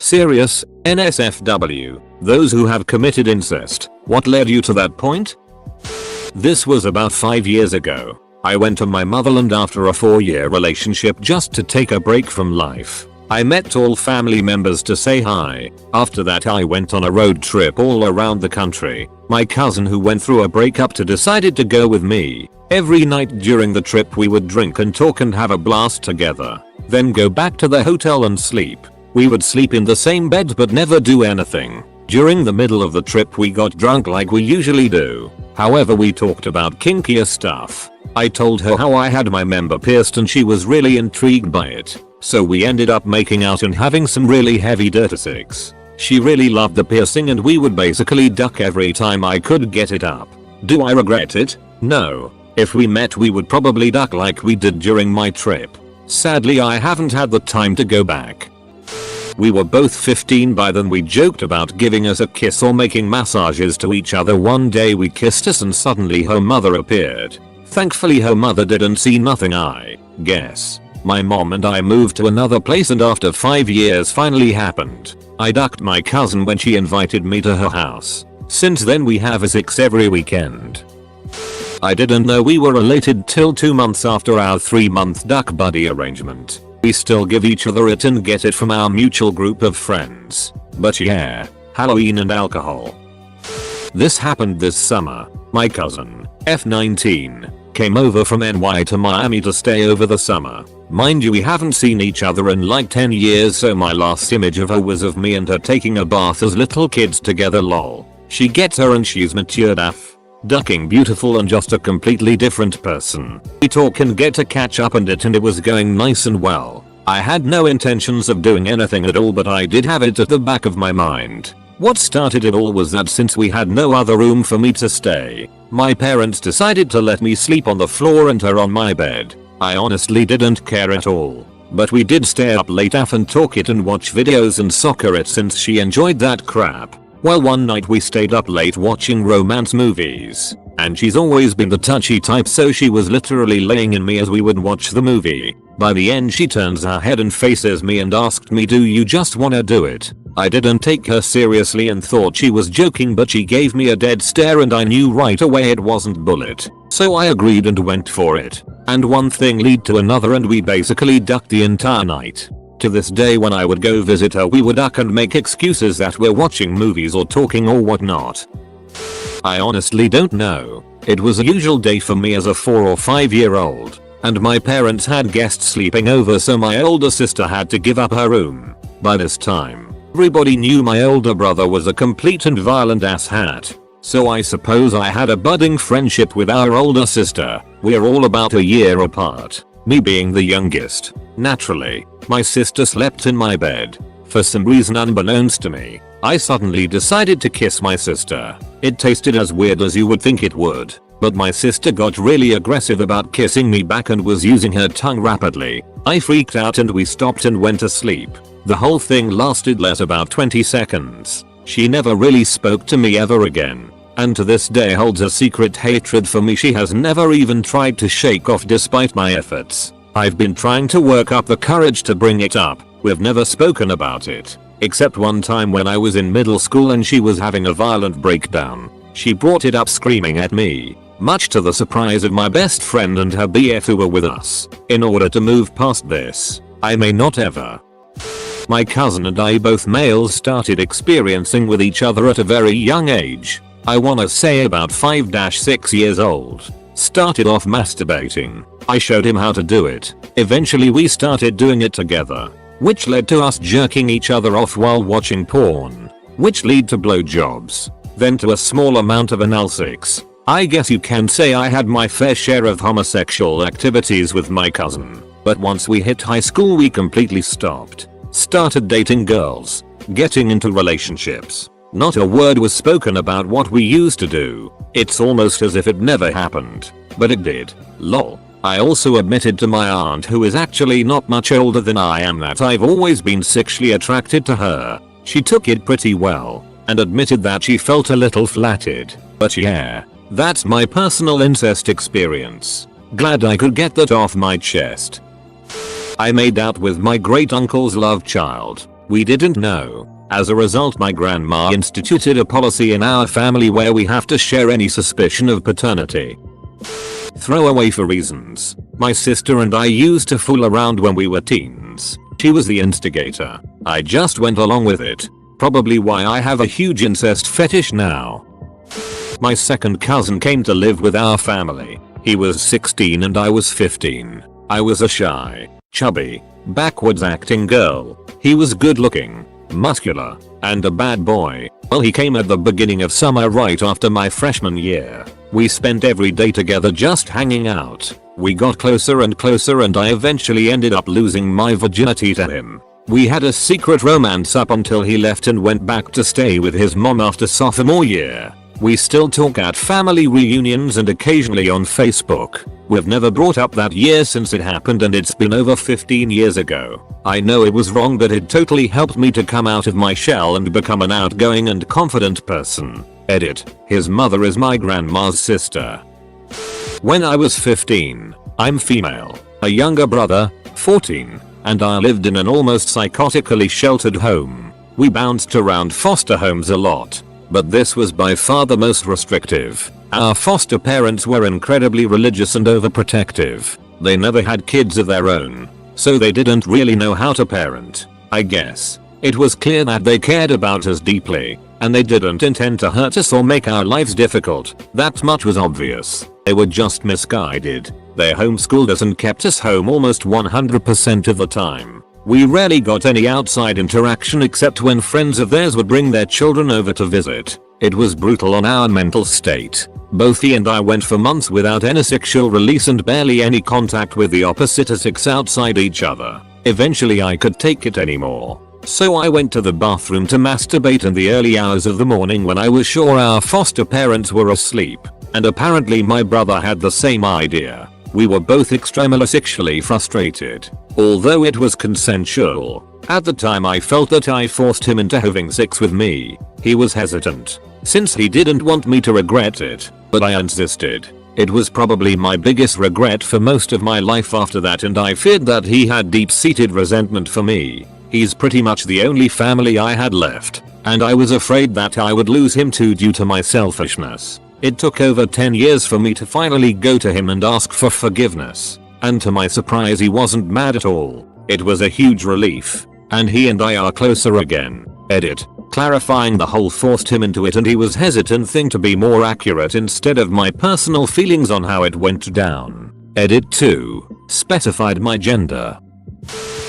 Serious, NSFW, those who have committed incest, what led you to that point? This was about 5 years ago. I went to my motherland after a 4-year relationship just to take a break from life. I met all family members to say hi. After that I went on a road trip all around the country. My cousin who went through a breakup decided to go with me. Every night during the trip we would drink and talk and have a blast together. Then go back to the hotel and sleep. We would sleep in the same bed but never do anything. During the middle of the trip we got drunk like we usually do. However, we talked about kinkier stuff. I told her how I had my member pierced and she was really intrigued by it. So we ended up making out and having some really heavy dirty sex. She really loved the piercing and we would basically duck every time I could get it up. Do I regret it? No. If we met we would probably duck like we did during my trip. Sadly I haven't had the time to go back. We were both 15 by then. We joked about giving us a kiss or making massages to each other. One day we kissed us and suddenly her mother appeared. Thankfully her mother didn't see nothing, I guess. My mom and I moved to another place and after 5 years finally happened. I ducked my cousin when she invited me to her house. Since then we have sex every weekend. I didn't know we were related till 2 months after our 3-month duck buddy arrangement. We still give each other it and get it from our mutual group of friends. But yeah, Halloween and alcohol. This happened this summer. My cousin, F19, came over from NY to Miami to stay over the summer. Mind you, we haven't seen each other in like 10 years, so my last image of her was of me and her taking a bath as little kids together, lol. She gets her and she's matured AF. Ducking beautiful and just a completely different person. We talk and get to catch up and it was going nice and well. I had no intentions of doing anything at all, but I did have it at the back of my mind. What started it all was that since we had no other room for me to stay, my parents decided to let me sleep on the floor and her on my bed. I honestly didn't care at all. But we did stay up late AF and talk it and watch videos and soccer it since she enjoyed that crap. Well, one night we stayed up late watching romance movies, and she's always been the touchy type, so she was literally laying in me as we would watch the movie. By the end she turns her head and faces me and asked me, "Do you just wanna do it?" I didn't take her seriously and thought she was joking, but she gave me a dead stare and I knew right away it wasn't bullet. So I agreed and went for it. And one thing led to another and we basically ducked the entire night. To this day when I would go visit her we would duck and make excuses that we're watching movies or talking or whatnot. I honestly don't know. It was a usual day for me as a 4 or 5 year old. And my parents had guests sleeping over, so my older sister had to give up her room. By this time, everybody knew my older brother was a complete and violent asshat. So I suppose I had a budding friendship with our older sister. We're all about a year apart. Me being the youngest. Naturally, my sister slept in my bed. For some reason unbeknownst to me, I suddenly decided to kiss my sister. It tasted as weird as you would think it would, but my sister got really aggressive about kissing me back and was using her tongue rapidly. I freaked out and we stopped and went to sleep. The whole thing lasted less about 20 seconds. She never really spoke to me ever again, and to this day holds a secret hatred for me she has never even tried to shake off despite my efforts. I've been trying to work up the courage to bring it up. We've never spoken about it, except one time when I was in middle school and she was having a violent breakdown. She brought it up screaming at me, much to the surprise of my best friend and her BF who were with us. In order to move past this, I may not ever. My cousin and I, both males, started experiencing with each other at a very young age. I wanna say about 5-6 years old. Started off masturbating. I showed him how to do it. Eventually we started doing it together, which led to us jerking each other off while watching porn, which led to blowjobs, then to a small amount of anal sex. I guess you can say I had my fair share of homosexual activities with my cousin, but once we hit high school we completely stopped. Started dating girls, getting into relationships. Not a word was spoken about what we used to do. It's almost as if it never happened, but it did. Lol. I also admitted to my aunt, who is actually not much older than I am, that I've always been sexually attracted to her. She took it pretty well and admitted that she felt a little flattered. But yeah, that's my personal incest experience. Glad I could get that off my chest. I made out with my great uncle's love child. We didn't know. As a result, my grandma instituted a policy in our family where we have to share any suspicion of paternity. Throwaway for reasons. My sister and I used to fool around when we were teens. She was the instigator. I just went along with it. Probably why I have a huge incest fetish now. My second cousin came to live with our family. He was 16 and I was 15. I was a shy, chubby, backwards acting girl. He was good looking, muscular, and a bad boy. Well, he came at the beginning of summer right after my freshman year. We spent every day together just hanging out. We got closer and closer and I eventually ended up losing my virginity to him. We had a secret romance up until he left and went back to stay with his mom after sophomore year. We still talk at family reunions and occasionally on Facebook. We've never brought up that year since it happened and it's been over 15 years ago. I know it was wrong, but it totally helped me to come out of my shell and become an outgoing and confident person. Edit. His mother is my grandma's sister. When I was 15, I'm female, a younger brother, 14, and I lived in an almost psychotically sheltered home. We bounced around foster homes a lot. But this was by far the most restrictive. Our foster parents were incredibly religious and overprotective. They never had kids of their own, so they didn't really know how to parent, I guess. It was clear that they cared about us deeply, and they didn't intend to hurt us or make our lives difficult. That much was obvious. They were just misguided. They homeschooled us and kept us home almost 100% of the time. We rarely got any outside interaction except when friends of theirs would bring their children over to visit. It was brutal on our mental state. Both he and I went for months without any sexual release and barely any contact with the opposite sex outside each other. Eventually I could take it anymore. So I went to the bathroom to masturbate in the early hours of the morning when I was sure our foster parents were asleep. And apparently my brother had the same idea. We were both extremely sexually frustrated. Although it was consensual, at the time I felt that I forced him into having sex with me. He was hesitant, since he didn't want me to regret it, but I insisted. It was probably my biggest regret for most of my life after that, and I feared that he had deep-seated resentment for me. He's pretty much the only family I had left, and I was afraid that I would lose him too due to my selfishness. It took over 10 years for me to finally go to him and ask for forgiveness. And to my surprise, he wasn't mad at all. It was a huge relief. And he and I are closer again. Edit. Clarifying the whole forced him into it and he was hesitant thing to be more accurate instead of my personal feelings on how it went down. Edit 2. Specified my gender.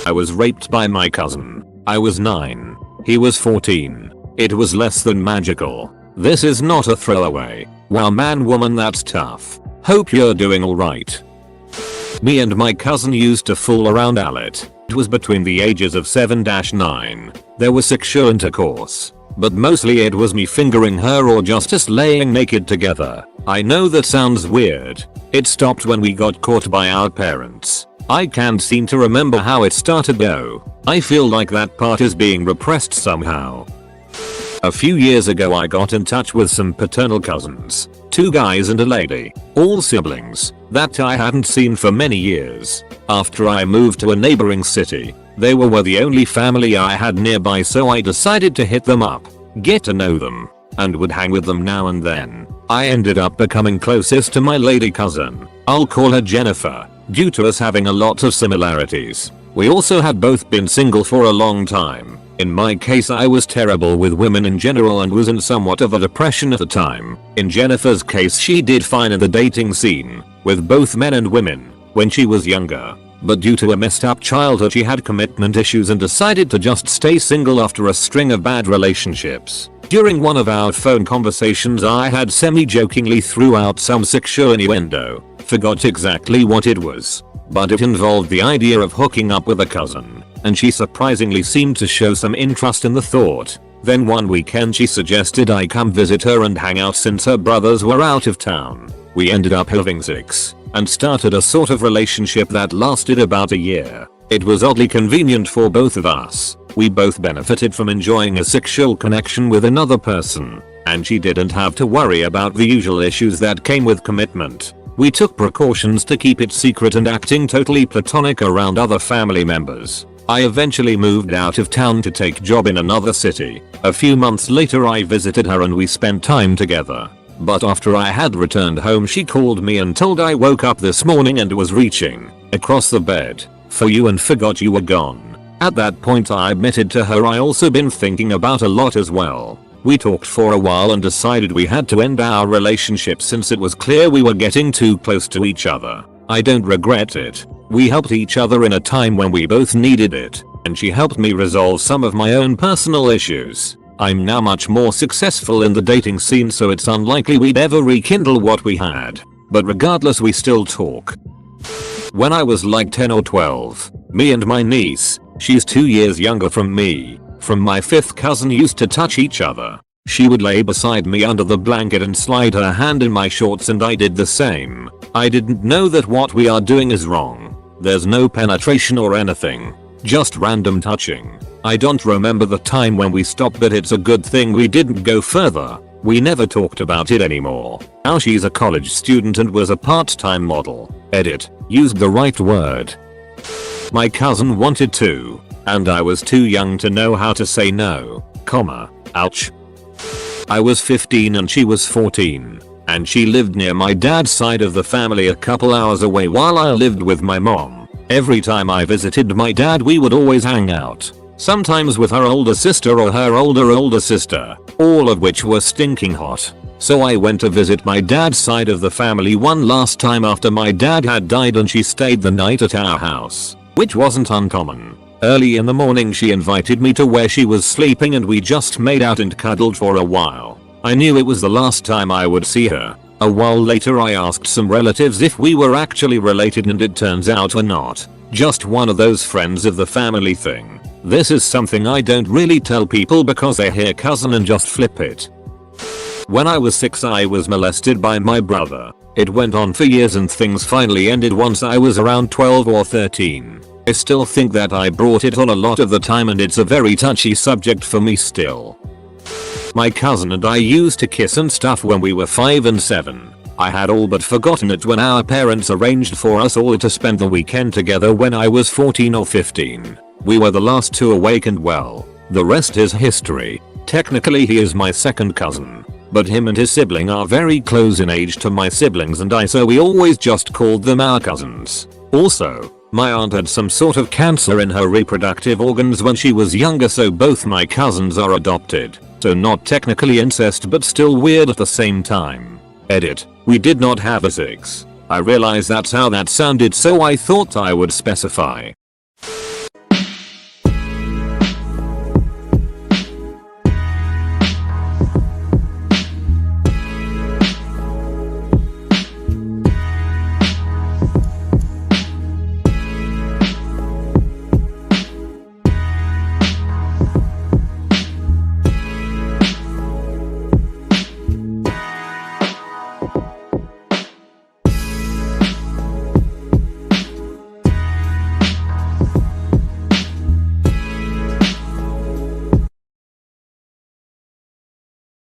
I was raped by my cousin. I was 9. He was 14. It was less than magical. This is not a throwaway. Wow man, woman, that's tough. Hope you're doing alright. Me and my cousin used to fool around a lot. It was between the ages of 7-9. There was sexual intercourse, but mostly it was me fingering her or just us laying naked together. I know that sounds weird. It stopped when we got caught by our parents. I can't seem to remember how it started though. I feel like that part is being repressed somehow. A few years ago I got in touch with some paternal cousins, 2 guys and a lady, all siblings, that I hadn't seen for many years. After I moved to a neighboring city, they were the only family I had nearby, so I decided to hit them up, get to know them, and would hang with them now and then. I ended up becoming closest to my lady cousin, I'll call her Jennifer, due to us having a lot of similarities. We also had both been single for a long time. In my case I was terrible with women in general and was in somewhat of a depression at the time. In Jennifer's case she did fine in the dating scene, with both men and women, when she was younger. But due to a messed up childhood she had commitment issues and decided to just stay single after a string of bad relationships. During one of our phone conversations I had semi-jokingly threw out some sexual innuendo. Forgot exactly what it was, but it involved the idea of hooking up with a cousin. And she surprisingly seemed to show some interest in the thought. Then one weekend she suggested I come visit her and hang out since her brothers were out of town. We ended up having sex, and started a sort of relationship that lasted about a year. It was oddly convenient for both of us. We both benefited from enjoying a sexual connection with another person, and she didn't have to worry about the usual issues that came with commitment. We took precautions to keep it secret and acting totally platonic around other family members. I eventually moved out of town to take job in another city. A few months later I visited her and we spent time together. But after I had returned home she called me and told I woke up this morning and was reaching across the bed for you and forgot you were gone. At that point I admitted to her I also been thinking about a lot as well. We talked for a while and decided we had to end our relationship since it was clear we were getting too close to each other. I don't regret it. We helped each other in a time when we both needed it, and she helped me resolve some of my own personal issues. I'm now much more successful in the dating scene so it's unlikely we'd ever rekindle what we had. But regardless we still talk. When I was like 10 or 12, me and my niece, she's 2 years younger from me, from my 5th cousin used to touch each other. She would lay beside me under the blanket and slide her hand in my shorts and I did the same. I didn't know that what we are doing is wrong. There's no penetration or anything. Just random touching. I don't remember the time when we stopped but it's a good thing we didn't go further. We never talked about it anymore. Now she's a college student and was a part-time model. Edit. Used the right word. My cousin wanted to, and I was too young to know how to say no, comma, ouch. I was 15 and she was 14. And she lived near my dad's side of the family a couple hours away while I lived with my mom. Every time I visited my dad we would always hang out. Sometimes with her older sister or her older sister, all of which were stinking hot. So I went to visit my dad's side of the family one last time after my dad had died and she stayed the night at our house, which wasn't uncommon. Early in the morning she invited me to where she was sleeping and we just made out and cuddled for a while. I knew it was the last time I would see her. A while later I asked some relatives if we were actually related and it turns out we're not. Just one of those friends of the family thing. This is something I don't really tell people because they hear cousin and just flip it. When I was 6 I was molested by my brother. It went on for years and things finally ended once I was around 12 or 13. I still think that I brought it on a lot of the time and it's a very touchy subject for me still. My cousin and I used to kiss and stuff when we were 5 and 7. I had all but forgotten it when our parents arranged for us all to spend the weekend together when I was 14 or 15. We were the last two awake and well, the rest is history. Technically he is my second cousin, but him and his sibling are very close in age to my siblings and I so we always just called them our cousins. Also, my aunt had some sort of cancer in her reproductive organs when she was younger so both my cousins are adopted. So not technically incest but still weird at the same time. Edit. We did not have a 6. I realize that's how that sounded so I thought I would specify.